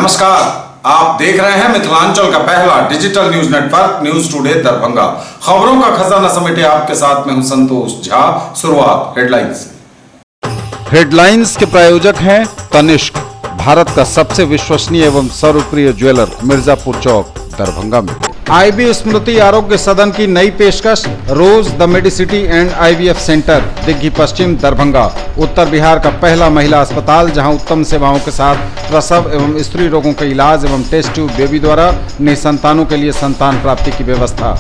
नमस्कार, आप देख रहे हैं मिथिलांचल का पहला digital news network news today Darbhanga. खबरों का खजाना समेटे आपके साथ में हूं संतोष झा। शुरुआत हेडलाइंस। हेडलाइंस के प्रायोजक हैं तनिष्क, भारत का सबसे विश्वसनीय एवं सर्वप्रिय ज्वेलर, मिर्जापुर चौक, दरभंगा में। आईबी स्मृति आरोग्य सदन की नई पेशकश, rose the medicity and IVF centre, Digghi Pashchim, Darbhanga. उत्तर बिहार का पहला महिला अस्पताल जहां उत्तम सेवाओं के साथ प्रसव एवं स्त्री रोगों के इलाज एवं टेस्ट ट्यूब बेबी द्वारा निसंतानों के लिए संतान प्राप्ति की व्यवस्था।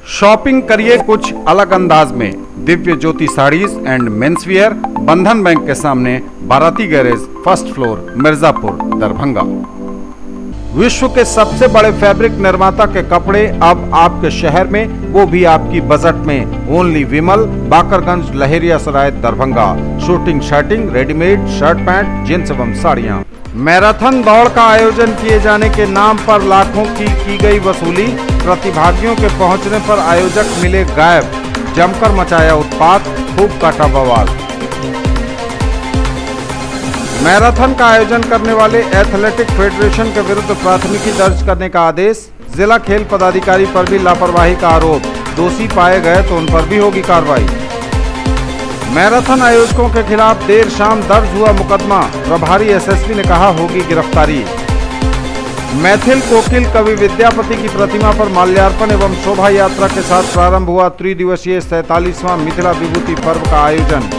शॉपिंग करिए कुछ अलग अंदाज में, दिव्य ज्योति साड़ीज एंड मेंसवियर, बंधन बैंक के सामने, बाराती garage, first floor, Mirzapur, Darbhanga. विश्व के सबसे बड़े फैब्रिक निर्माता के कपड़े अब आपके शहर में, वो भी आपकी बजट में। Only Vimal, Bakarganj, Laheriasarai, Darbhanga. Shooting, shirting, readymade shirt pant, jeans एवं साड़ियाँ। मैराथन दौड़ का आयोजन किए जाने के नाम पर लाखों की गई वसूली, प्रतिभागियों के पहुंचने पर आयोजक मिले गायब, जमकर मचाया उत्पात, खूब काटा बवाल। मैराथन का आयोजन करने वाले एथलेटिक फेडरेशन के विरुद्ध प्राथमिकी दर्ज करने का आदेश, जिला खेल पदाधिकारी पर भी लापरवाही का आरोप, दोषी पाए गए तो उन पर भी होगी कार्रवाई। मैराथन आयोजकों के खिलाफ देर शाम दर्ज हुआ मुकदमा, प्रभारी एसएसपी ने कहा होगी गिरफ्तारी। मैथिल कोकिल कवि विद्यापति की प्रतिमा पर माल्यार्पण एवं शोभा यात्रा के साथ प्रारंभ हुआ त्रिदिवसीय 47वां मिथिला विभूति पर्व का आयोजन।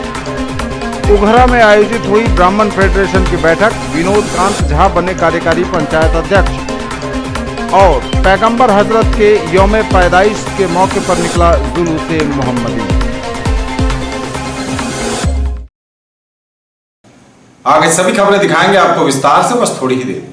उघरा में आयोजित हुई ब्राह्मण फेडरेशन की बैठक, विनोद कांत झा बने कार्यकारी पंचायत अध्यक्ष। और पैगंबर हजरत के यौम पैदाइश के मौके पर निकला जुलूसे मोहम्मदी। आगे सभी खबरें दिखाएंगे आपको विस्तार से, बस थोड़ी ही देर में।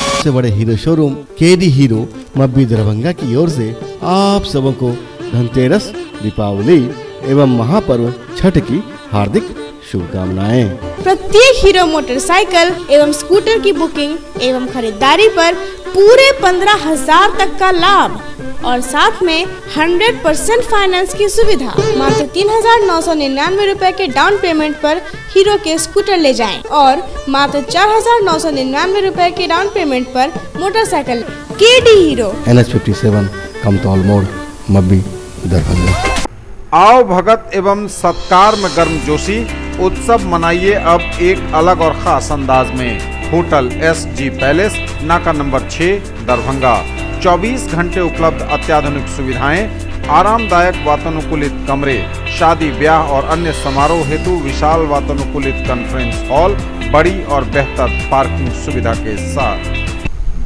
सबसे बड़े hero showroom KD hero Mabbi Darbhanga की ओर से आप सबों को धनतेरस, दीपावली एवं महापर्व छठ की हार्दिक शुभकामनाएं। प्रत्येक हीरो मोटरसाइकिल एवं स्कूटर की बुकिंग एवं खरीदारी पर पूरे 15,000 तक का लाभ और साथ में 100% फाइनेंस की सुविधा। मात्र 3,999 रुपए के डाउन पेमेंट पर हीरो के स्कूटर ले जाएं और मात्र 4,999 रुपए के डाउन पेमेंट पर motorcycle. KD hero, NH57 Kamtaul मोड़, मब्बी, दरभंगा। आओ भगत एवं सत्कार में गर्मजोशी, उत्सव मनाइए अब एक अलग और खास अंदाज में। होटल SG पैलेस, नाका नंबर 6, दरभंगा। 24 घंटे उपलब्ध अत्याधुनिक सुविधाएं, आरामदायक वातानुकूलित कमरे, शादी ब्याह और अन्य समारोह हेतु विशाल वातानुकूलित कॉन्फ्रेंस हॉल, बड़ी और बेहतर पार्किंग सुविधा के साथ।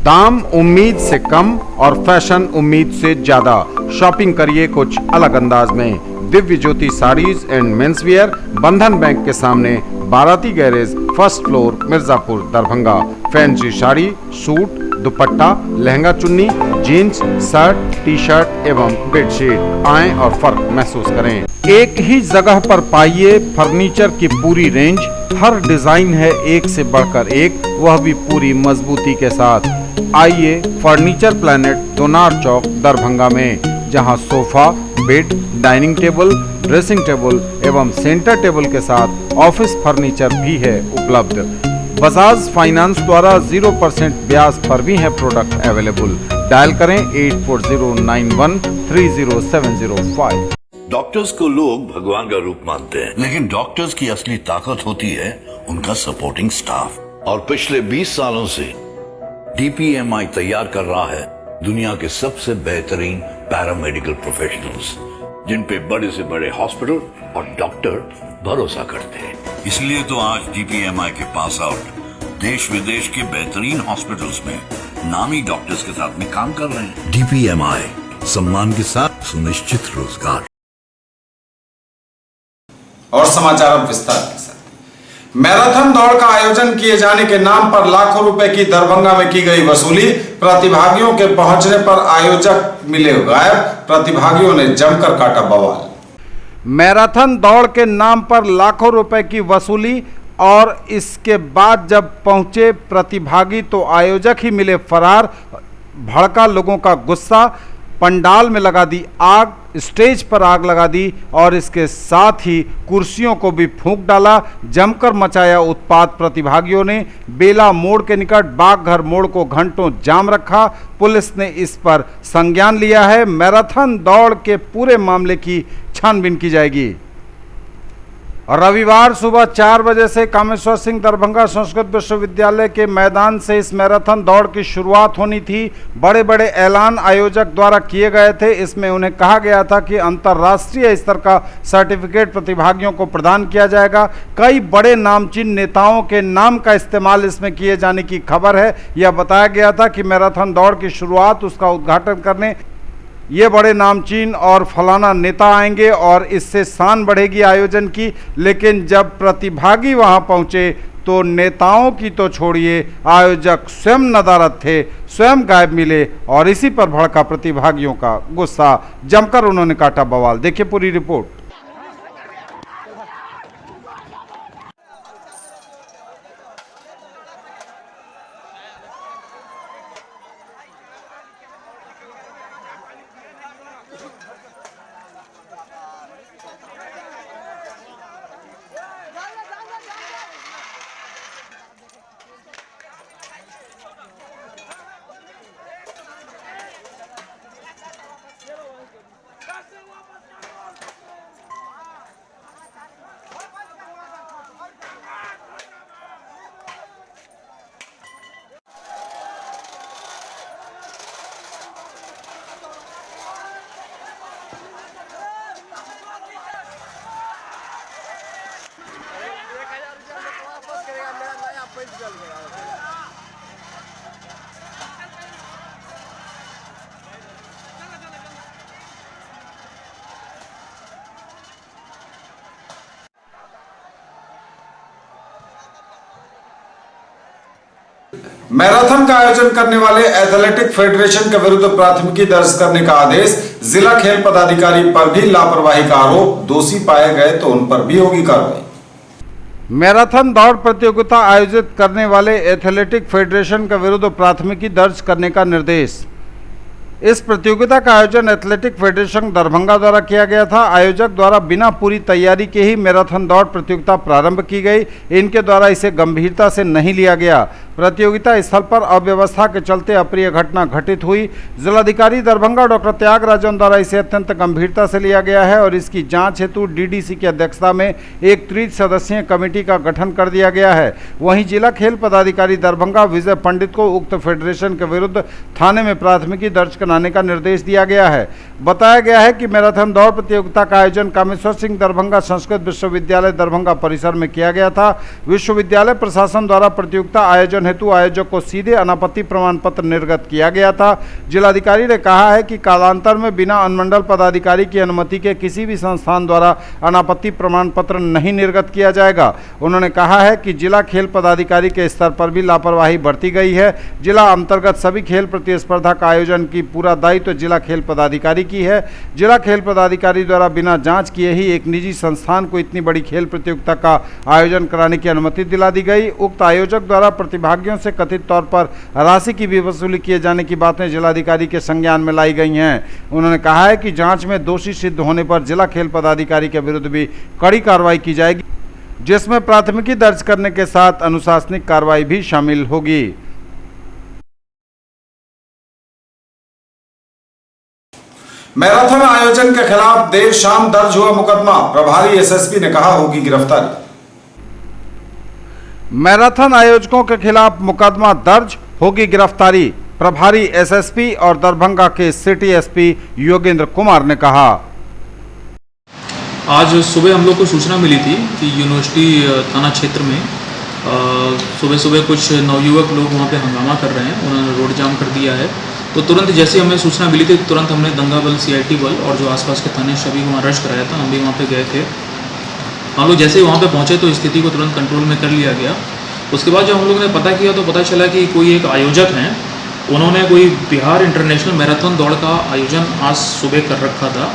दाम उम्मीद से कम और फैशन उम्मीद से ज्यादा। शॉपिंग करिए कुछ अलग अंदाज में। दिव्य ज्योति साड़ीज एंड मेंसवियर, बंधन बैंक के सामने, बाराती garage, first floor, Mirzapur, Darbhanga. Fancy sari, suit, दुपट्टा, लहंगा चुन्नी, जीन्स, शर्ट, टी शर्ट एवं बेडशीट। आएं और फर्क महसूस करें। एक ही जगह पर पाइए फर्नीचर की पूरी रेंज, हर डिजाइन है एक से बढ़कर एक, वह भी पूरी मजबूती के साथ। आइए फर्नीचर प्लैनेट, दोनार चौक, दरभंगा में, जहां sofa, bed, dining table, dressing table एवं सेंटर टेबल के साथ ऑफिस फर्नीचर भी है उपलब्ध। बजाज फाइनेंस द्वारा 0% ब्याज पर भी है प्रोडक्ट अवेलेबल। डायल करें 8409130705। डॉक्टर्स को लोग भगवान का रूप मानते हैं, लेकिन डॉक्टर्स की असली ताकत होती है उनका सपोर्टिंग स्टाफ। और पिछले 20 सालों से DPMI तैयार कर रहा है दुनिया के सबसे बेहतरीन पैरामेडिकल प्रोफेशनल्स, जिन पे बड़े से बड़े हॉस्पिटल और डॉक्टर भरोसा करते हैं। इसलिए तो आज DPMI के पास आउट देश विदेश के बेहतरीन हॉस्पिटल्स में नामी डॉक्टर्स के साथ में काम कर रहे हैं। DPMI, सम्मान के साथ सुनिश्चित रोजगार। और समाचार अब विस्तार के साथ। मैराथन दौड़ का आयोजन किए जाने के नाम पर लाखों रुपए की दरभंगा में की गई वसूली, प्रतिभागियों के पहुंचने पर आयोजक मिले गायब, प्रतिभागियों ने जमकर काटा बवाल। मैराथन दौड़ के नाम पर लाखों रुपए की वसूली और इसके बाद जब पहुंचे प्रतिभागी तो आयोजक ही मिले फरार। भड़का लोगों का गुस्सा, पंडाल में लगा दी आग, स्टेज पर आग लगा दी और इसके साथ ही कुर्सियों को भी फूंक डाला। जमकर मचाया उत्पात प्रतिभागियों ने। बेला मोड़ के निकट बागघर मोड़ को घंटों जाम रखा। पुलिस ने इस पर संज्ञान लिया है। मैराथन दौड़ के पूरे मामले की छानबीन की जाएगी। रविवार सुबह 4 बजे से कामेश्वर सिंह दरभंगा संस्कृत विश्वविद्यालय के मैदान से इस मैराथन दौड़ की शुरुआत होनी थी। बड़े बड़े ऐलान आयोजक द्वारा किए गए थे। इसमें उन्हें कहा गया था कि अंतर्राष्ट्रीय स्तर का सर्टिफिकेट प्रतिभागियों को प्रदान किया जाएगा। कई बड़े नामचीन नेताओं के नाम का इस्तेमाल इसमें किए जाने की खबर है। यह बताया गया था कि मैराथन दौड़ की शुरुआत, उसका उद्घाटन करने ये बड़े नामचीन और फलाना नेता आएंगे और इससे शान बढ़ेगी आयोजन की। लेकिन जब प्रतिभागी वहां पहुंचे तो नेताओं की तो छोड़िए, आयोजक स्वयं नदारद थे, स्वयं गायब मिले और इसी पर भड़का प्रतिभागियों का गुस्सा। जमकर उन्होंने काटा बवाल। देखिए पूरी रिपोर्ट। मैराथन का आयोजन करने वाले एथलेटिक फेडरेशन के विरुद्ध प्राथमिकी दर्ज करने का आदेश। जिला खेल पदाधिकारी पर भी लापरवाही का आरोप। दोषी पाए गए तो उन पर भी होगी कार्रवाई। मैराथन दौड़ प्रतियोगिता आयोजित करने वाले एथलेटिक फेडरेशन के विरुद्ध प्राथमिकी दर्ज करने का निर्देश। इस प्रतियोगिता का आयोजन एथलेटिक फेडरेशन दरभंगा द्वारा किया गया था। आयोजक द्वारा बिना पूरी तैयारी के ही मैराथन दौड़ प्रतियोगिता प्रारंभ की गई। इनके द्वारा इसे गंभीरता से नहीं लिया गया। प्रतियोगिता स्थल पर अव्यवस्था के चलते अप्रिय घटना घटित हुई। जिलाधिकारी दरभंगा डॉक्टर त्यागराजन द्वारा इसे अत्यंत गंभीरता से लिया गया है और इसकी जांच हेतु डीडीसी की अध्यक्षता में एक 3 सदस्यीय कमेटी का गठन कर दिया गया है। वहीं जिला खेल पदाधिकारी दरभंगा विजय पंडित को उक्त फेडरेशन के विरुद्ध थाने में प्राथमिकी दर्ज कराने का निर्देश दिया गया है। बताया गया है कि मैराथन दौड़ प्रतियोगिता का आयोजन कामेश्वर सिंह दरभंगा संस्कृत विश्वविद्यालय दरभंगा परिसर में किया गया था। विश्वविद्यालय प्रशासन द्वारा प्रतियोगिता आयोजन हेतु आयोजक को सीधे अनापत्ति प्रमाण पत्र निर्गत किया गया था। जिलाधिकारी ने कहा है कि कालांतर में बिना अनुमंडल पदाधिकारी की अनुमति के किसी भी संस्थान द्वारा अनापत्ति प्रमाण पत्र नहीं निर्गत किया जाएगा। उन्होंने कहा है कि जिला खेल पदाधिकारी के स्तर पर भी लापरवाही बरती गई है। जिला अंतर्गत सभी खेल प्रतिस्पर्धा का आयोजन की पूरा दायित्व जिला खेल पदाधिकारी की है। जिला खेल पदाधिकारी द्वारा बिना जांच किए ही एक निजी संस्थान को इतनी बड़ी खेल प्रतियोगिता का आयोजन कराने की अनुमति दिला दी गई। उक्त आयोजक द्वारा प्रतिभागियों से कथित तौर पर राशि की भी वसूली किए जाने की बातें जिलाधिकारी के संज्ञान में लाई गई हैं। उन्होंने कहा है कि जांच में दोषी सिद्ध होने पर जिला खेल पदाधिकारी के विरुद्ध भी कड़ी कार्रवाई की जाएगी, जिसमें प्राथमिकी दर्ज करने के साथ अनुशासनिक कार्रवाई भी शामिल होगी। मैराथन आयोजन के खिलाफ देर शाम दर्ज हुआ मुकदमा। प्रभारी एसएसपी ने कहा होगी गिरफ्तारी। मैराथन आयोजकों के खिलाफ मुकदमा दर्ज, होगी गिरफ्तारी। प्रभारी एसएसपी और दरभंगा के सिटी एसपी योगेंद्र कुमार ने कहा। आज सुबह हम लोग को सूचना मिली थी कि यूनिवर्सिटी थाना क्षेत्र में सुबह सुबह कुछ नवयुवक लोग वहाँ पे हंगामा कर रहे हैं। उन्होंने रोड जाम कर दिया है। तो तुरंत जैसे हमें सूचना मिली थी तुरंत हमने दंगा बल, सीआईटी बल और जो आसपास के थाने सभी वहाँ रश कराया था। हम भी वहाँ पे गए थे। हम लोग जैसे ही वहाँ पे पहुँचे तो स्थिति को तुरंत कंट्रोल में कर लिया गया। उसके बाद जब हम लोगों ने पता किया तो पता चला कि कोई एक आयोजक हैं, उन्होंने कोई बिहार इंटरनेशनल मैराथन दौड़ का आयोजन आज सुबह कर रखा था।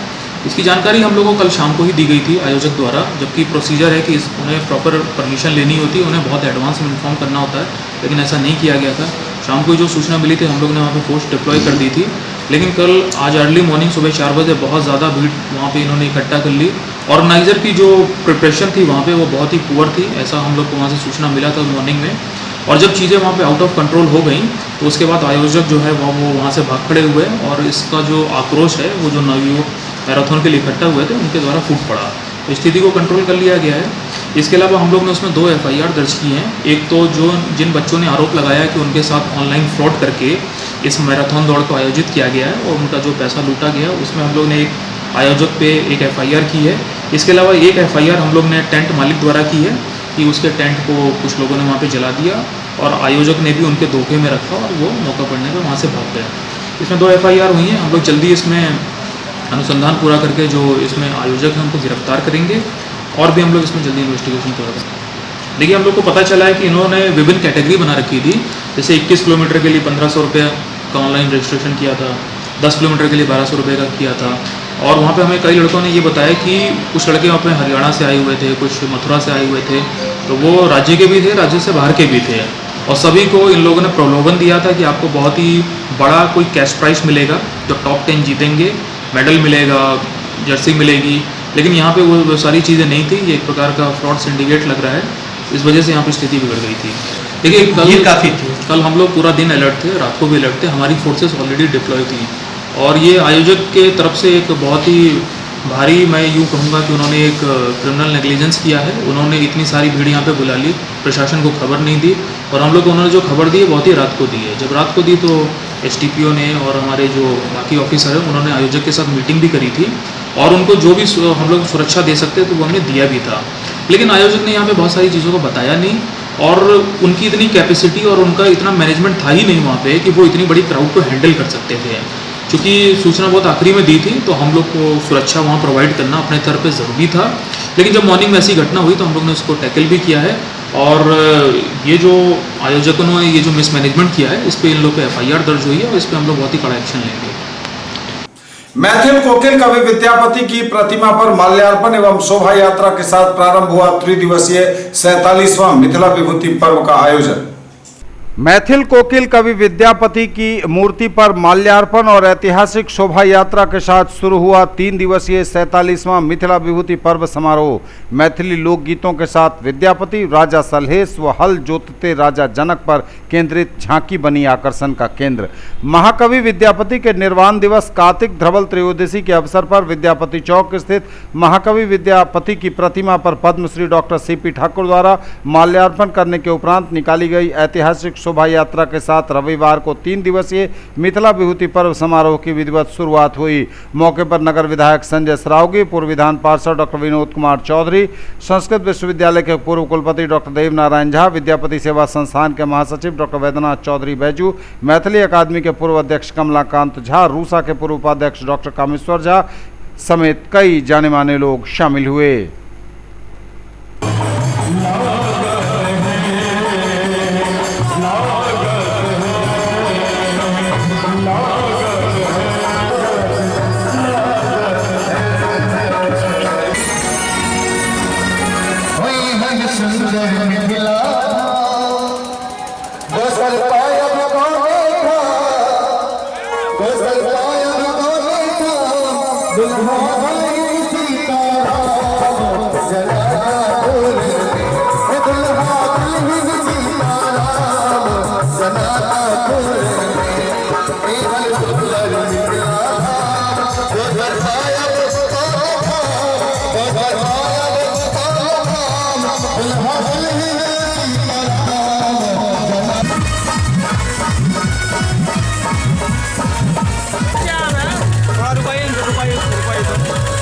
इसकी जानकारी हम लोगों को कल शाम को ही दी गई थी आयोजक द्वारा, जबकि प्रोसीजर है कि उन्हें प्रॉपर परमिशन लेनी होती है, उन्हें बहुत एडवांस में इन्फॉर्म करना होता है, लेकिन ऐसा नहीं किया गया था। शाम को जो सूचना मिली थी हम लोग ने वहाँ पे फोर्स डिप्लॉय कर दी थी लेकिन कल आज अर्ली मॉर्निंग सुबह 4 बजे बहुत ज़्यादा भीड़ वहाँ पे इन्होंने इकट्ठा कर ली। ऑर्गेनाइज़र की जो प्रिपरेशन थी वहाँ पे वो बहुत ही पुअर थी, ऐसा हम लोग को वहाँ से सूचना मिला था मॉर्निंग में। और जब चीज़ें वहाँ पे आउट ऑफ कंट्रोल हो गई तो उसके बाद आयोजक जो है वो वहाँ से भाग खड़े हुए और इसका जो आक्रोश है वो जो नवयुवक मैराथन के लिए इकट्ठा हुए थे उनके द्वारा फूट पड़ा। तो स्थिति को कंट्रोल कर लिया गया है। इसके अलावा हम लोग ने उसमें 2 FIR दर्ज की हैं। एक तो जिन बच्चों ने आरोप लगाया कि उनके साथ ऑनलाइन फ्रॉड करके इस मैराथन दौड़ को आयोजित किया गया है और उनका जो पैसा लूटा गया, उसमें हम लोग ने एक आयोजक पे एक FIR की है। इसके अलावा एक FIR हम लोग ने टेंट मालिक द्वारा की है कि उसके टेंट को कुछ लोगों ने वहाँ पे जला दिया और आयोजक ने भी उनके धोखे में रखा और वो मौका पड़ने पर वहाँ से भाग गए। इसमें 2 FIR हुई हैं। हम लोग जल्दी इसमें अनुसंधान पूरा करके जो इसमें आयोजक हैं उनको गिरफ्तार करेंगे और भी हम लोग इसमें जल्दी इन्वेस्टिगेशन पूरा करेंगे। देखिए, हम लोग को पता चला है कि इन्होंने विभिन्न कैटेगरी बना रखी थी। जैसे 21 किलोमीटर के लिए 1500 रुपये का ऑनलाइन रजिस्ट्रेशन किया था, 10 किलोमीटर के लिए 1200 रुपये का किया था। और वहाँ पे हमें कई लड़कों ने ये बताया कि कुछ लड़के वहाँ पे हरियाणा से आए हुए थे, कुछ मथुरा से आए हुए थे, तो वो राज्य के भी थे, राज्य से बाहर के भी थे। और सभी को इन लोगों ने प्रलोभन दिया था कि आपको बहुत ही बड़ा कोई कैश प्राइस मिलेगा, जो टॉप 10 जीतेंगे, मेडल मिलेगा, जर्सी मिलेगी। लेकिन यहाँ पे वो सारी चीज़ें नहीं थी। ये एक प्रकार का फ्रॉड सिंडिकेट लग रहा है, इस वजह से यहाँ पर स्थिति बिगड़ गई थी। देखिए, कल हम लोग पूरा दिन अलर्ट थे, रात को भी अलर्ट थे। हमारी फोर्सेस ऑलरेडी डिप्लॉय थी और ये आयोजक के तरफ से एक बहुत ही भारी, मैं यूँ कहूँगा कि उन्होंने एक क्रिमिनल नेग्लिजेंस किया है। उन्होंने इतनी सारी भीड़ यहाँ पे बुला ली, प्रशासन को खबर नहीं दी और हम लोग को उन्होंने जो खबर दी है बहुत ही रात को दी है। जब रात को दी तो STPO ने और हमारे जो बाकी ऑफिसर हैं उन्होंने आयोजक के साथ मीटिंग भी करी थी और उनको जो भी हम लोग सुरक्षा दे सकते तो वो हमने दिया भी था। लेकिन आयोजक ने यहाँ पे बहुत सारी चीज़ों को बताया नहीं और उनकी इतनी कैपेसिटी और उनका इतना मैनेजमेंट था ही नहीं वहाँ पे कि वो इतनी बड़ी क्राउड को हैंडल कर सकते थे। क्योंकि सूचना बहुत आखिरी में दी थी तो हम लोग को सुरक्षा वहाँ प्रोवाइड करना अपने स्तर पे ज़रूरी था। लेकिन जब मॉर्निंग में ऐसी घटना हुई तो हम लोग ने उसको टैकल भी किया है और ये जो आयोजकों ने ये जो मिसमैनेजमेंट किया है इस पर इन लोग पे FIR दर्ज हुई है और इस पर हम लोग बहुत ही कड़ा एक्शन लेंगे। मैथिल कोकिल कवि विद्यापति की प्रतिमा पर माल्यार्पण एवं शोभा यात्रा के साथ प्रारंभ हुआ 3 दिवसीय 47वां मिथिला विभूति पर्व का आयोजन। मैथिल कोकिल कवि विद्यापति की मूर्ति पर माल्यार्पण और ऐतिहासिक शोभा यात्रा के साथ शुरू हुआ 3 दिवसीय 47वां मिथिला विभूति पर्व समारोह मैथिली लोकगीतों के साथ विद्यापति, राजा सलहेश व हल जोतते राजा जनक पर केंद्रित झांकी बनी आकर्षण का केंद्र। महाकवि विद्यापति के निर्वाण दिवस कार्तिक ध्रवल त्रयोदशी के अवसर पर विद्यापति चौक स्थित महाकवि विद्यापति की प्रतिमा पर पद्मश्री डॉक्टर CP ठाकुर द्वारा माल्यार्पण करने के उपरांत निकाली गई ऐतिहासिक शोभा यात्रा के साथ रविवार को 3 दिवसीय मिथिला विभूति पर्व समारोह की विधिवत शुरुआत हुई। मौके पर नगर विधायक संजय सरावगी, पूर्व विधान पार्षद डॉक्टर विनोद कुमार चौधरी, संस्कृत विश्वविद्यालय के पूर्व कुलपति डॉक्टर देव नारायण झा, विद्यापति सेवा संस्थान के महासचिव डॉक्टर वैद्यनाथ चौधरी बैजू, मैथिली अकादमी के पूर्व अध्यक्ष कमलाकांत झा, रूसा के पूर्व उपाध्यक्ष डॉक्टर कामेश्वर झा समेत कई जाने माने लोग शामिल हुए। Rupain.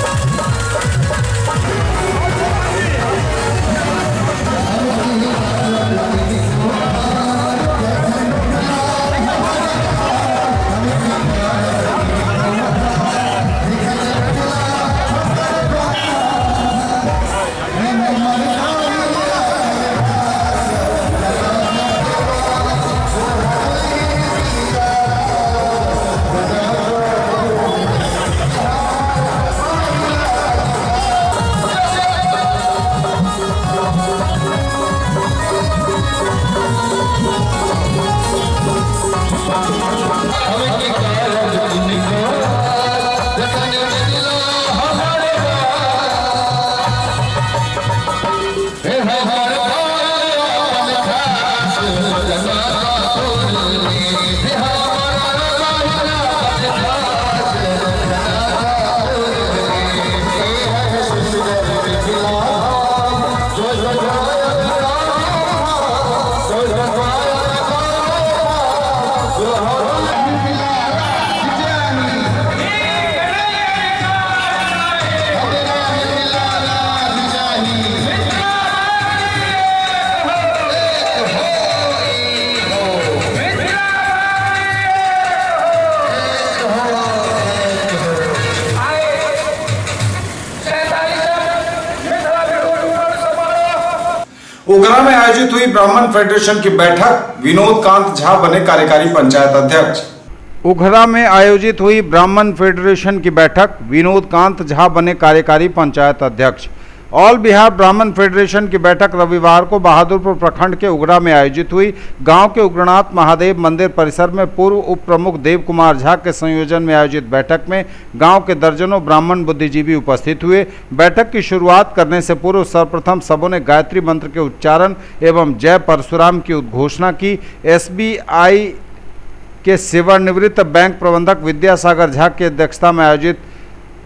उगरा में आयोजित हुई ब्राह्मण फेडरेशन की बैठक, विनोद कांत झा बने कार्यकारी पंचायत अध्यक्ष। उघरा में आयोजित हुई ब्राह्मण फेडरेशन की बैठक, विनोद कांत झा बने कार्यकारी पंचायत अध्यक्ष। ऑल बिहार ब्राह्मण फेडरेशन की बैठक रविवार को बहादुरपुर प्रखंड के उगरा में आयोजित हुई। गांव के उग्रनाथ महादेव मंदिर परिसर में पूर्व उप प्रमुख देव कुमार झा के संयोजन में आयोजित बैठक में गांव के दर्जनों ब्राह्मण बुद्धिजीवी उपस्थित हुए। बैठक की शुरुआत करने से पूर्व सर्वप्रथम सबों ने गायत्री मंत्र के उच्चारण एवं जय परशुराम की उद्घोषणा की। SBI के सेवानिवृत्त बैंक प्रबंधक विद्यासागर झा की अध्यक्षता में आयोजित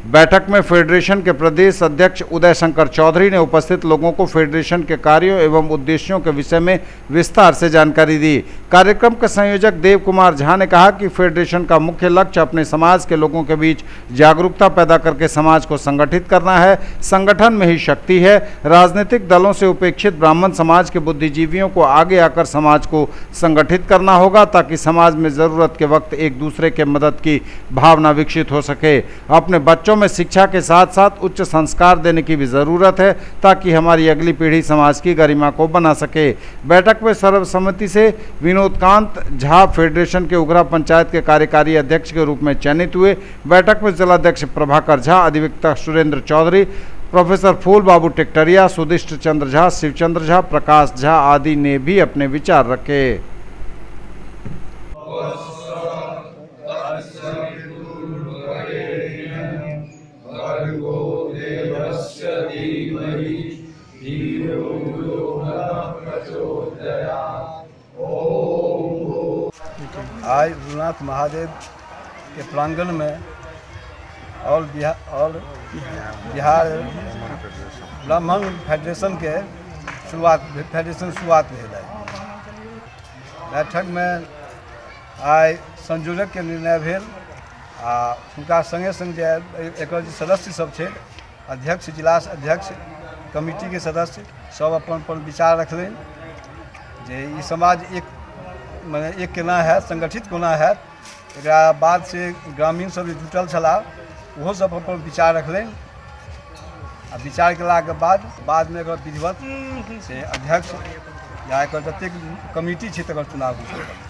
बैठक में फेडरेशन के प्रदेश अध्यक्ष उदय शंकर चौधरी ने उपस्थित लोगों को फेडरेशन के कार्यों एवं उद्देश्यों के विषय में विस्तार से जानकारी दी। कार्यक्रम के संयोजक देव कुमार झा ने कहा कि फेडरेशन का मुख्य लक्ष्य अपने समाज के लोगों के बीच जागरूकता पैदा करके समाज को संगठित करना है। संगठन में ही शक्ति है। राजनीतिक दलों से उपेक्षित ब्राह्मण समाज के बुद्धिजीवियों को आगे आकर समाज को संगठित करना होगा ताकि समाज में ज़रूरत के वक्त एक दूसरे के मदद की भावना विकसित हो सके। अपने बच्चों में शिक्षा के साथ साथ उच्च संस्कार देने की भी जरूरत है ताकि हमारी अगली पीढ़ी समाज की गरिमा को बना सके। बैठक में सर्वसम्मति से विनोद कांत झा फेडरेशन के उगरा पंचायत के कार्यकारी अध्यक्ष के रूप में चयनित हुए। बैठक में जिलाध्यक्ष प्रभाकर झा, अधिवक्ता सुरेंद्र चौधरी, प्रोफेसर फूल बाबू टेक्टरिया, सुदिष्ट चंद्र झा, शिवचंद्र झा, प्रकाश झा आदि ने भी अपने विचार रखे। आज उग्रनाथ महादेव के प्रांगण में ऑल बिहार ब्राह्मण फेडरेशन के शुरुआत भेल है। बैठक में आइ संयोजक के निर्णय भेल आ हुनका संगे संग जे एकर जे सदस्य सब छै, अध्यक्ष, जिला अध्यक्ष, कमिटी के सदस्य सब अपन विचार रखलनि जे ई समाज एक केना है, संगठित कोना है। एकरा बाद से ग्रामीण सब जुटल छला, ओहो सब अपन विचार रखलनि आ विचार केला के बाद में एकर विधिवत से अध्यक्ष या एकर जतेक कमिटी छै तकर चुनाव होइत छै।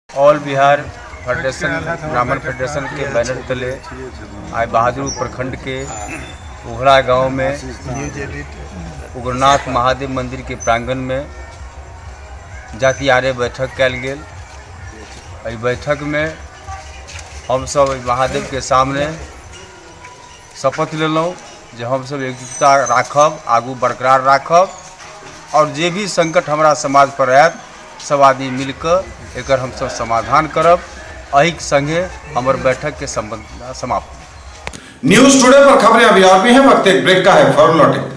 ऑल बिहार फेडरेशन ब्राह्मण फेडरेशन के बैनर तले आज बहादुरपुर प्रखंड के उघरा गांव में उग्रनाथ महादेव मंदिर के प्रांगण में जातियारे बैठक कल गेल। एहि बैठक में हम सब महादेव के सामने शपथ लेलहुँ जे हम सब एकजुटता राखब, आगू बरकरार राखब और जे भी संकट हमारा समाज पर आयत सब आदमी मिलकर एकर हम सब समाधान करब। एहि संगे हमर बैठक के संबंध समाप्त। न्यूज टुडे पर खबरें अभी आप भी हैं, वक्त एक ब्रेक का है, फौरन लौटेंगे।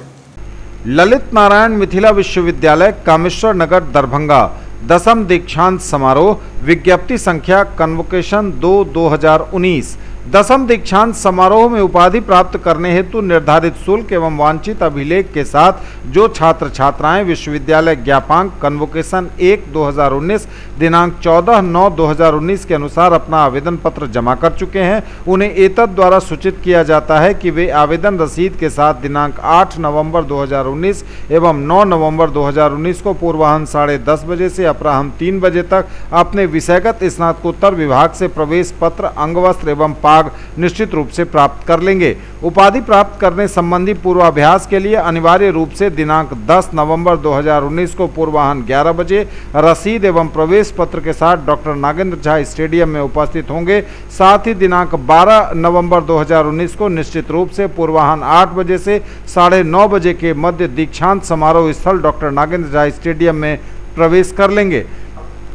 ललित नारायण मिथिला विश्वविद्यालय कामेश्वर नगर दरभंगा 10वीं दीक्षांत समारोह, विज्ञप्ति संख्या कन्वोकेशन 2/2019। 10वीं दीक्षांत समारोह में उपाधि प्राप्त करने हेतु निर्धारित शुल्क एवं वांछित अभिलेख के साथ जो छात्र छात्राएं विश्वविद्यालय ज्ञापांक कन्वोकेशन 1/2019 दिनांक 14/9/2019 के अनुसार अपना आवेदन पत्र जमा कर चुके हैं, उन्हें एतद द्वारा सूचित किया जाता है कि वे आवेदन रसीद के साथ दिनांक 8 नवंबर 2019 एवं 9 नवंबर 2019 को पूर्वाह्न 10:30 बजे से अपराह्न 3 बजे तक अपने विषयगत स्नातकोत्तर विभाग से प्रवेश पत्र, अंगवस्त्र एवं निश्चित रूप से प्राप्त कर लेंगे। उपाधि प्राप्त करने संबंधी पूर्वाभ्यास के लिए अनिवार्य रूप से दिनांक 10 नवंबर 2019 को पूर्वाह्न 11 बजे रसीद एवं प्रवेश पत्र के साथ डॉक्टर नागेंद्र झा स्टेडियम में उपस्थित होंगे। साथ ही दिनांक 12 नवंबर 2019 को निश्चित रूप से पूर्वाह्न 8 बजे से 9:30 बजे के मध्य दीक्षांत समारोह स्थल डॉक्टर नागेंद्र झा स्टेडियम में प्रवेश कर लेंगे।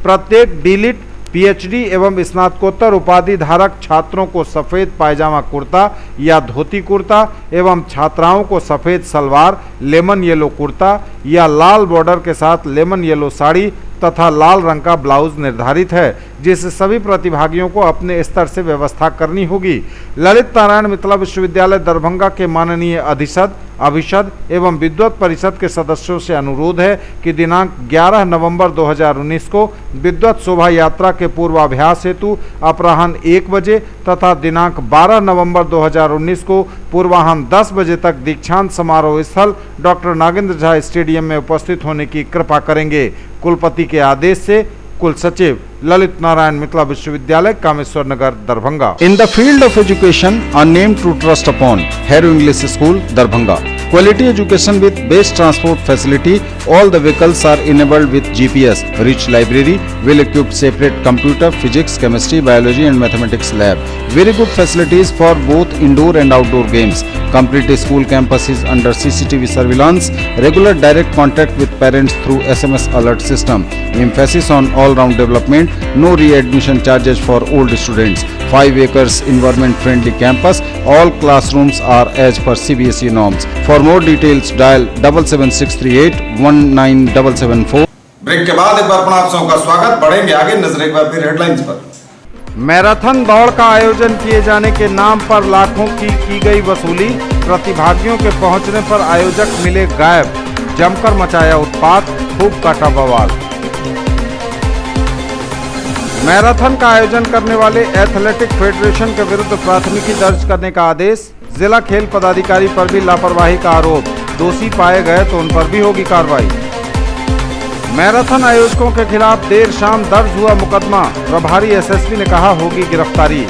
प्रत्येक डीलिट, पीएचडी एवं स्नातकोत्तर उपाधि धारक छात्रों को सफ़ेद पायजामा कुर्ता या धोती कुर्ता एवं छात्राओं को सफ़ेद सलवार, लेमन येलो कुर्ता या लाल बॉर्डर के साथ लेमन येलो साड़ी तथा लाल रंग का ब्लाउज निर्धारित है, जिस सभी प्रतिभागियों को अपने स्तर से व्यवस्था करनी होगी। ललित नारायण मिथिला विश्वविद्यालय दरभंगा के माननीय अधिशद, अभिषद एवं विद्वत परिषद के सदस्यों से अनुरोध है कि दिनांक 11 नवंबर 2019 को विद्वत शोभा यात्रा के पूर्वाभ्यास हेतु अपराह्न 1 बजे तथा दिनांक 12 नवंबर 2019 को पूर्वाह्न 10 बजे तक दीक्षांत समारोह स्थल डॉक्टर नागेंद्र झा स्टेडियम में उपस्थित होने की कृपा करेंगे। कुलपति के आदेश से कुल सचिव, Lalit Narayan Mithila Vishwavidyalaya, Kameshwar Nagar, Darbhanga. In the field of education are name to trust upon Harrow English school, Darbhanga. Quality education with best transport facility. All the vehicles are enabled with GPS. Rich library, well-equipped separate computer, physics, chemistry, biology and mathematics lab. Very good facilities for both indoor and outdoor games. Complete school campus is under CCTV surveillance. Regular direct contact with parents through SMS alert system. Emphasis on all-round development. No re-admission charges for old students. 5 acres environment-friendly campus. All classrooms are as per CBSE norms. For more details, dial 77638 19774. Break के बाद एक बार पुनः आप सबका स्वागत। बढ़ेंगे आगे, नजर एक बार फिर हेडलाइंस पर। मैराथन दौड़ का आयोजन किए जाने के नाम पर लाखों की गई वसूली। प्रतिभागियों के पहुंचने पर आयोजक मिले गायब। जमकर मचाया उत्पात, खूब काटा बवाल। मैराथन का आयोजन करने वाले एथलेटिक फेडरेशन के विरुद्ध प्राथमिकी दर्ज करने का आदेश। जिला खेल पदाधिकारी पर भी लापरवाही का आरोप। दोषी पाए गए तो उन पर भी होगी कार्रवाई। मैराथन आयोजकों के खिलाफ देर शाम दर्ज हुआ मुकदमा। प्रभारी एसएसपी ने कहा होगी गिरफ्तारी।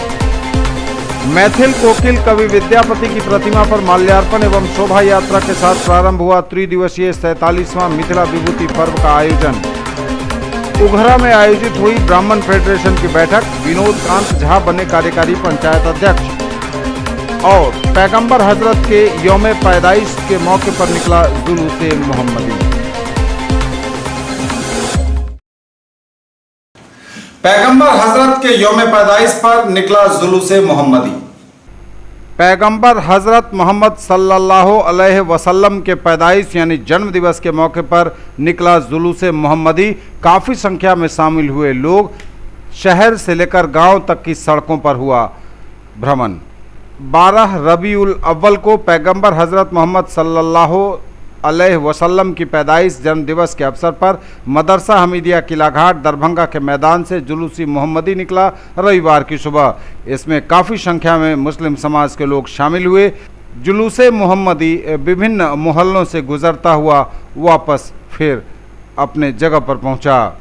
मैथिल कोकिल कवि विद्यापति की प्रतिमा पर माल्यार्पण एवं शोभा यात्रा के साथ प्रारंभ हुआ त्रिदिवसीय 47वां मिथिला विभूति पर्व का आयोजन। उघरा में आयोजित हुई ब्राह्मण फेडरेशन की बैठक। विनोद कांत झा बने कार्यकारी पंचायत अध्यक्ष। और पैगंबर हजरत के यौम पैदाइश के मौके पर निकला जुलूस-ए मोहम्मदी। पैगंबर हजरत के यौम पैदाइश पर निकला जुलूस-ए मोहम्मदी। पैगंबर हजरत मोहम्मद सल्लल्लाहु अलैहि वसल्लम के पैदाइश यानी जन्म दिवस के मौके पर निकला जुलूस-ए मोहम्मदी। काफ़ी संख्या में शामिल हुए लोग। शहर से लेकर गांव तक की सड़कों पर हुआ भ्रमण। 12 रबीउल अव्वल को पैगंबर हजरत मोहम्मद सल्लल्लाहु अलैहि वसल्लम की पैदाइश जन्म दिवस के अवसर पर मदरसा हमीदिया किलाघाट दरभंगा के मैदान से जुलूसी मोहम्मदी निकला रविवार की सुबह। इसमें काफ़ी संख्या में मुस्लिम समाज के लोग शामिल हुए। जुलूसे मोहम्मदी विभिन्न मोहल्लों से गुजरता हुआ वापस फिर अपने जगह पर पहुंचा।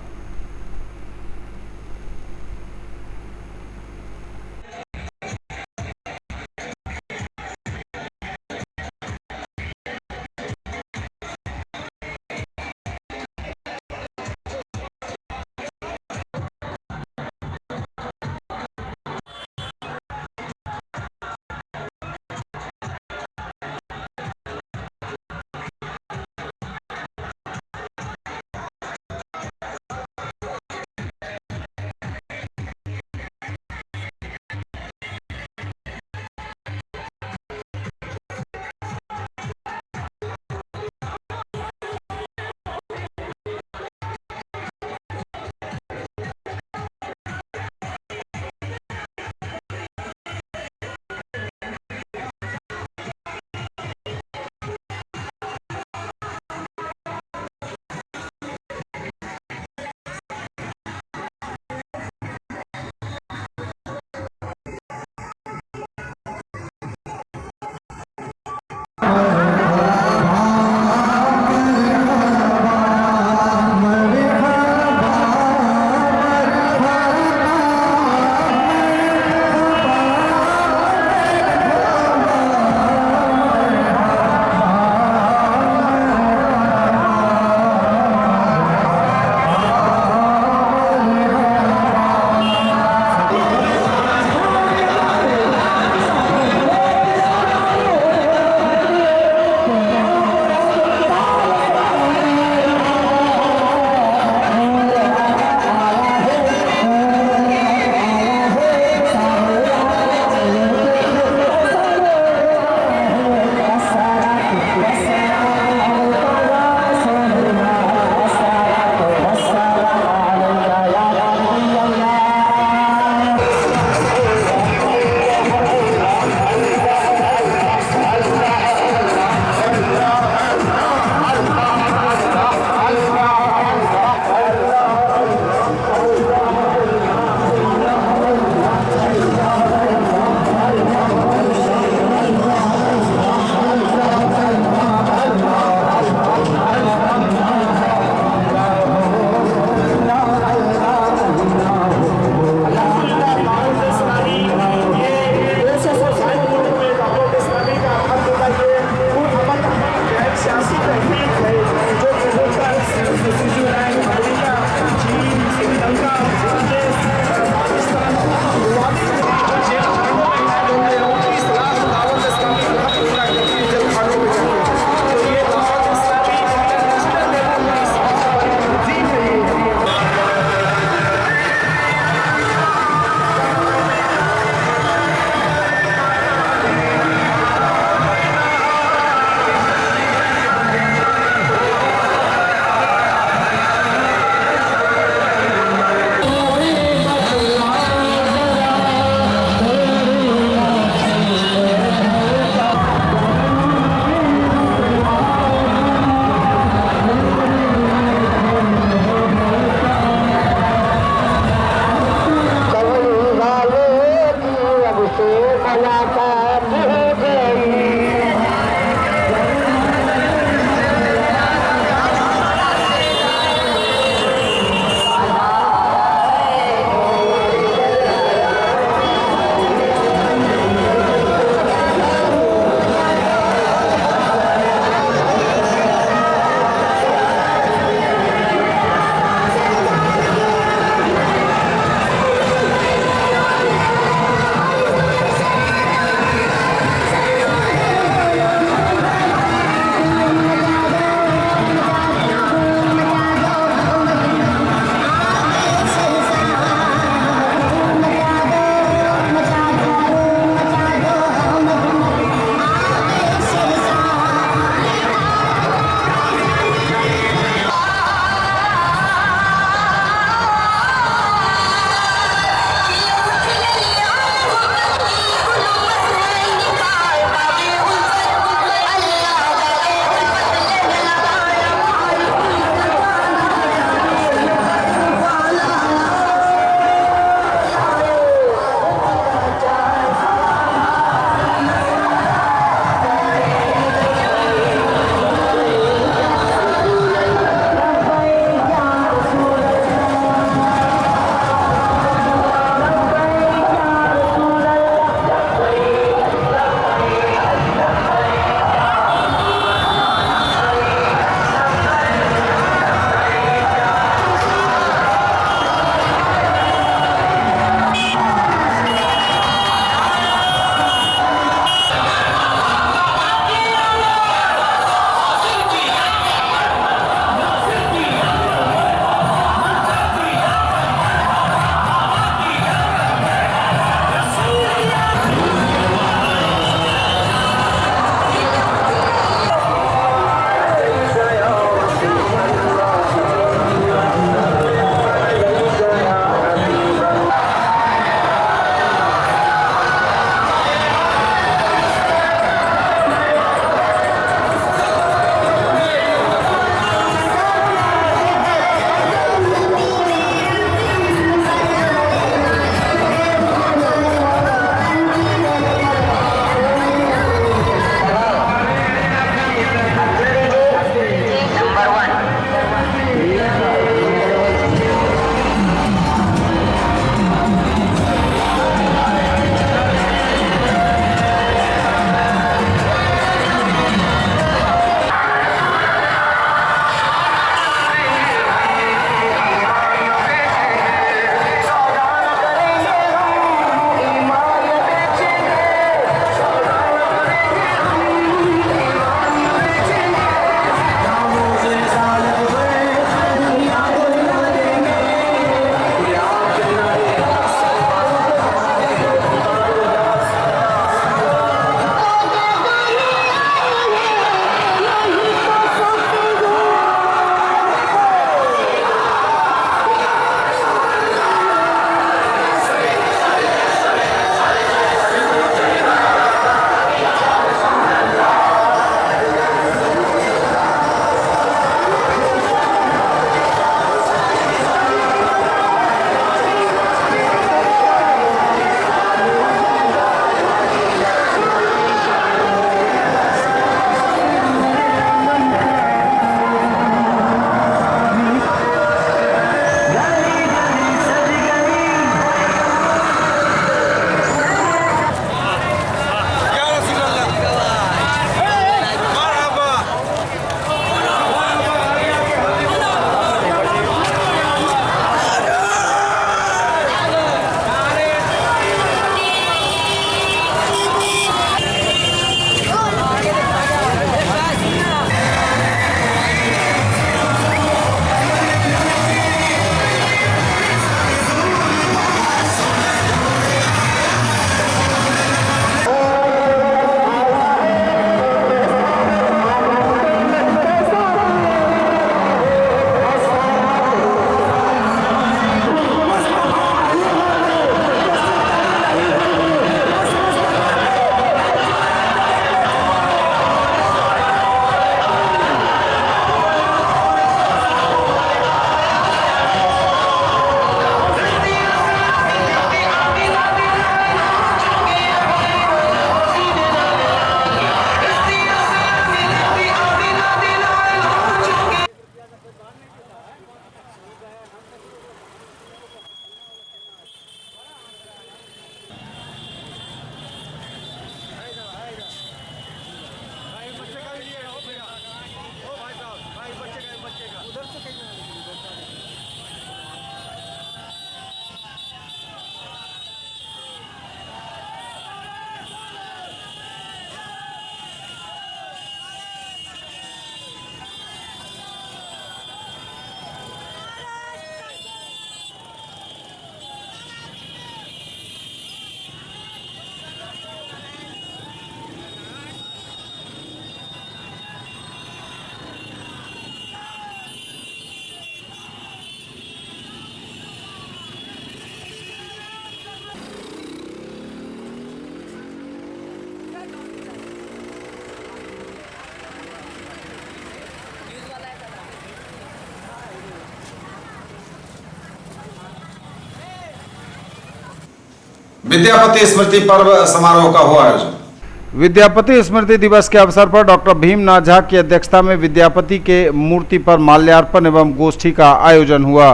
विद्यापति स्मृति पर्व समारोह का हुआ आयोजन। विद्यापति स्मृति दिवस के अवसर पर डॉक्टर भीमनाथ झा की अध्यक्षता में विद्यापति के मूर्ति पर माल्यार्पण एवं गोष्ठी का आयोजन हुआ।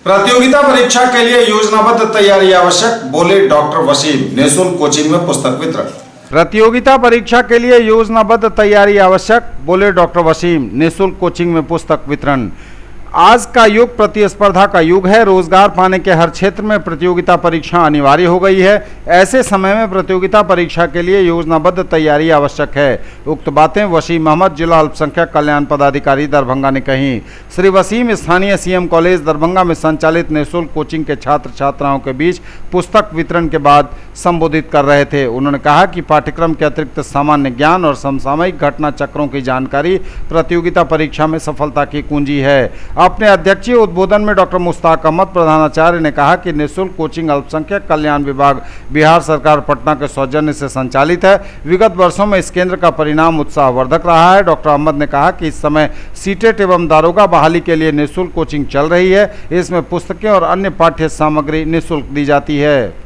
प्रतियोगिता परीक्षा के लिए योजनाबद्ध तैयारी आवश्यक, बोले डॉक्टर वसीम। निःशुल्क कोचिंग में पुस्तक वितरण। प्रतियोगिता परीक्षा के लिए योजनाबद्ध तैयारी आवश्यक, बोले डॉक्टर वसीम। निःशुल्क कोचिंग में पुस्तक वितरण। आज का युग प्रतिस्पर्धा का युग है। रोजगार पाने के हर क्षेत्र में प्रतियोगिता परीक्षा अनिवार्य हो गई है। ऐसे समय में प्रतियोगिता परीक्षा के लिए योजनाबद्ध तैयारी आवश्यक है। उक्त बातें वसीम अहमद, जिला अल्पसंख्यक कल्याण पदाधिकारी दरभंगा ने कही। श्री वसीम स्थानीय सीएम कॉलेज दरभंगा में संचालित निःशुल्क कोचिंग के छात्र छात्राओं के बीच पुस्तक वितरण के बाद संबोधित कर रहे थे। उन्होंने कहा कि पाठ्यक्रम के अतिरिक्त सामान्य ज्ञान और समसामयिक घटना चक्रों की जानकारी प्रतियोगिता परीक्षा में सफलता की कुंजी है। अपने अध्यक्षीय उद्बोधन में डॉक्टर मुश्ताक अहमद प्रधानाचार्य ने कहा कि निःशुल्क कोचिंग अल्पसंख्यक कल्याण विभाग बिहार सरकार पटना के सौजन्य से संचालित है। विगत वर्षों में इस केंद्र का परिणाम उत्साहवर्धक रहा है। डॉक्टर अहमद ने कहा कि इस समय सीटेट एवं दारोगा बहाली के लिए निःशुल्क कोचिंग चल रही है। इसमें पुस्तकें और अन्य पाठ्य सामग्री निःशुल्क दी जाती है।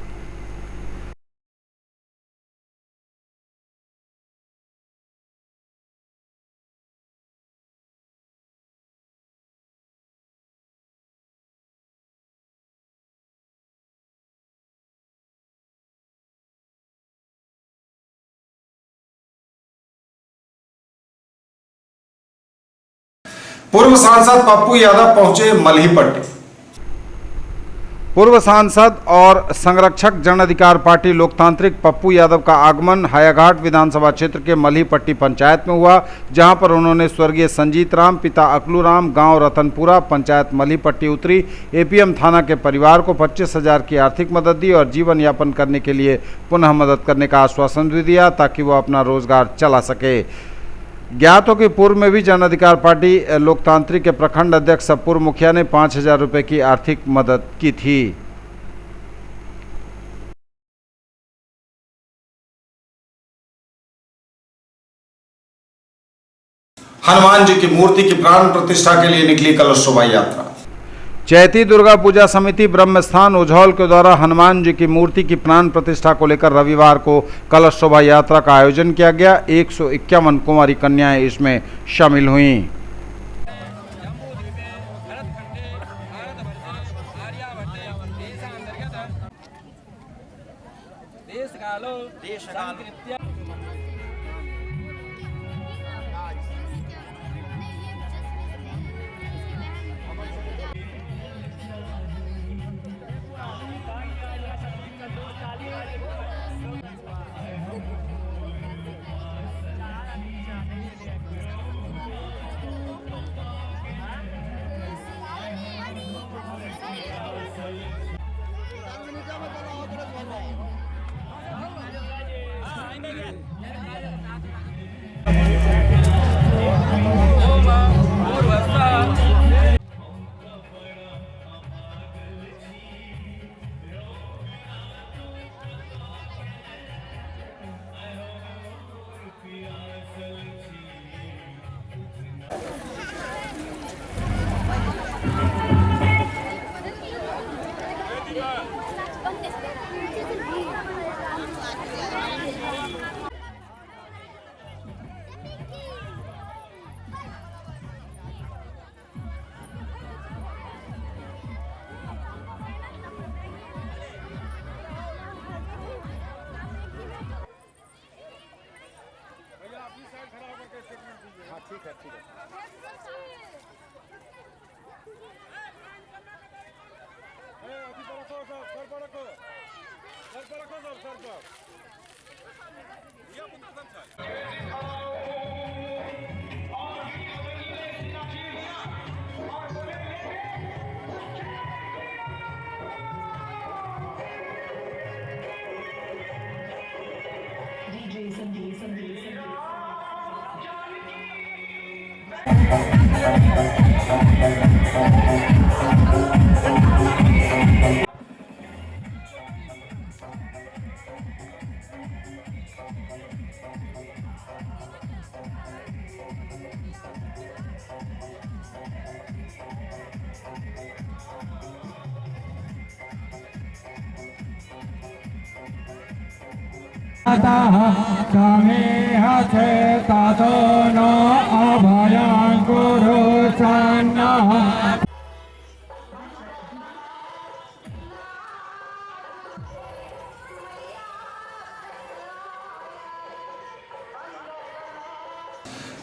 पूर्व सांसद पप्पू यादव पहुंचे मल्हीपट्टी। पूर्व सांसद और संरक्षक जन अधिकार पार्टी लोकतांत्रिक पप्पू यादव का आगमन हायाघाट विधानसभा क्षेत्र के मल्हीपट्टी पंचायत में हुआ, जहां पर उन्होंने स्वर्गीय संजीत राम, पिता अकलू राम, गांव रतनपुरा, पंचायत मल्हीपट्टी उतरी एपीएम थाना के परिवार को 25,000 की आर्थिक मदद दी और जीवन यापन करने के लिए पुनः मदद करने का आश्वासन भी दिया ताकि वो अपना रोजगार चला सके। ज्ञात हो कि पूर्व में भी जन अधिकार पार्टी लोकतांत्रिक के प्रखंड अध्यक्ष पूर्व मुखिया ने 5,000 रुपये की आर्थिक मदद की थी। हनुमान जी की मूर्ति की प्राण प्रतिष्ठा के लिए निकली कलश शोभा यात्रा। चैती दुर्गा पूजा समिति ब्रह्मस्थान उज्जौल के द्वारा हनुमान जी की मूर्ति की प्राण प्रतिष्ठा को लेकर रविवार को कलश शोभा यात्रा का आयोजन किया गया। 151 कुंवारी कन्याएं इसमें शामिल हुईं।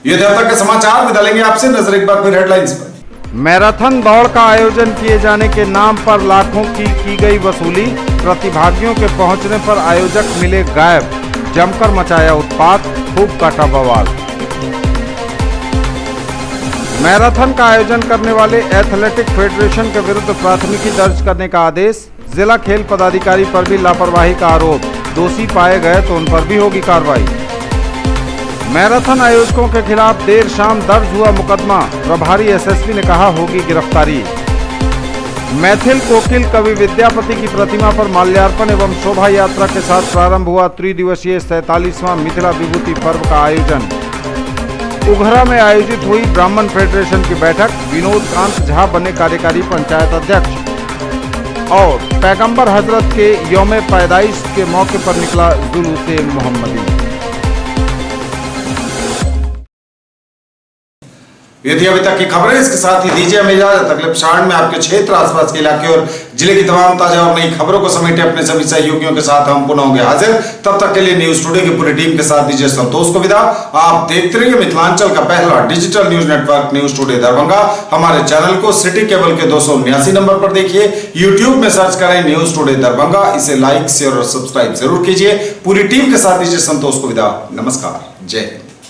ये थे अब तक के समाचार। विदा लेंगे आपसे, नजर एक बार फिर हेडलाइंस पर। मैराथन दौड़ का आयोजन किए जाने के नाम पर लाखों की गई वसूली। प्रतिभागियों के पहुंचने पर आयोजक मिले गायब। जमकर मचाया उत्पात, खूब काटा बवाल। मैराथन का आयोजन करने वाले एथलेटिक फेडरेशन के विरुद्ध प्राथमिकी दर्ज करने का आदेश। जिला खेल पदाधिकारी पर भी लापरवाही का आरोप। दोषी पाए गए तो उन पर भी होगी कार्रवाई। मैराथन आयोजकों के खिलाफ देर शाम दर्ज हुआ मुकदमा। प्रभारी एसएसपी ने कहा होगी गिरफ्तारी। मैथिल कोकिल कवि विद्यापति की प्रतिमा पर माल्यार्पण एवं शोभा यात्रा के साथ प्रारंभ हुआ त्रिदिवसीय 47वां मिथिला विभूति पर्व का आयोजन। उघरा में आयोजित हुई ब्राह्मण फेडरेशन की बैठक। विनोद कांत झा बने कार्यकारी पंचायत अध्यक्ष। और पैगंबर हजरत के यौम पैदाइश के मौके पर निकला जुलूस मोहम्मदी। ये थी अभी तक की खबरें। इसके साथ ही दीजिए हमें इजाजत। अगले प्रसारण में आपके क्षेत्र, आसपास के इलाके और जिले की तमाम ताजा और नई खबरों को समेटे अपने सभी सहयोगियों के साथ हम पुनः होंगे हाजिर। तब तक के लिए न्यूज टुडे की पूरी टीम के साथ दीजिए संतोष को विदा। आप देखते रहिए मिथिलांचल का पहला digital news network news today Darbhanga. हमारे चैनल को सिटी केबल के 279 नंबर पर देखिए। यूट्यूब में सर्च करें न्यूज टुडे दरभंगा। इसे लाइक, शेयर और सब्सक्राइब जरूर कीजिए। पूरी टीम के साथ दीजिए संतोष को विदा। नमस्कार, जय हिंद।